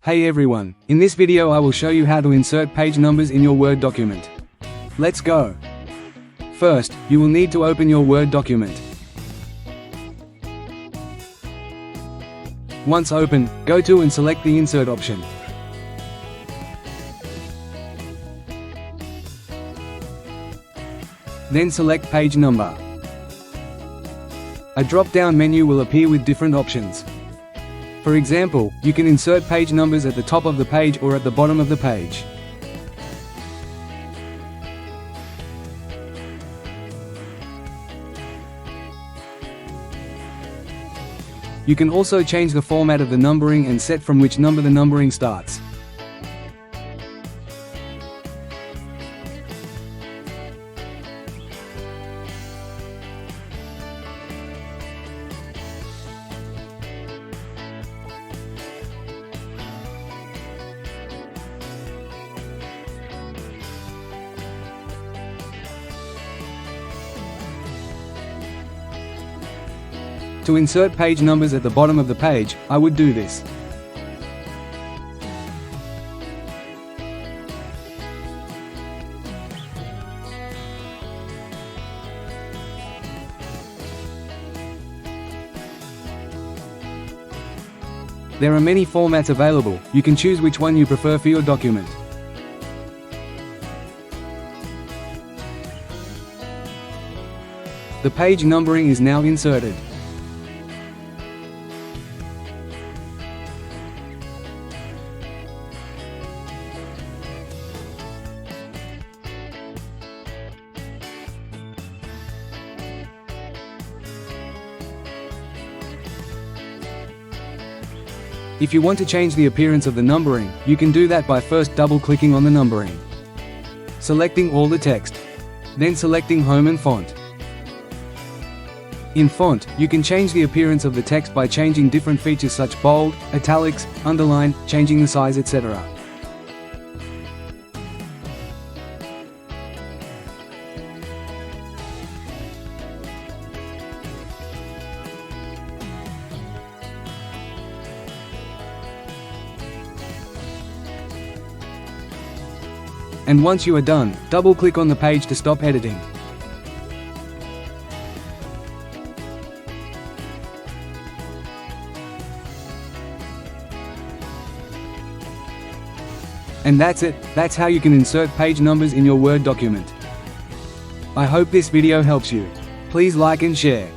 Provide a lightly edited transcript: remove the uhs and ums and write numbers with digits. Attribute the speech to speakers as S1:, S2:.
S1: Hey everyone, in this video I will show you how to insert page numbers in your Word document. Let's go! First, you will need to open your Word document. Once open, go to and select the Insert option. Then select Page Number. A drop-down menu will appear with different options. For example, you can insert page numbers at the top of the page or at the bottom of the page. You can also change the format of the numbering and set from which number the numbering starts. To insert page numbers at the bottom of the page, I would do this. There are many formats available, you can choose which one you prefer for your document. The page numbering is now inserted. If you want to change the appearance of the numbering, you can do that by first double-clicking on the numbering, selecting all the text, then selecting Home and Font. In Font, you can change the appearance of the text by changing different features such bold, italics, underline, changing the size, etc. And once you are done, double-click on the page to stop editing. And that's it, that's how you can insert page numbers in your Word document. I hope this video helps you. Please like and share.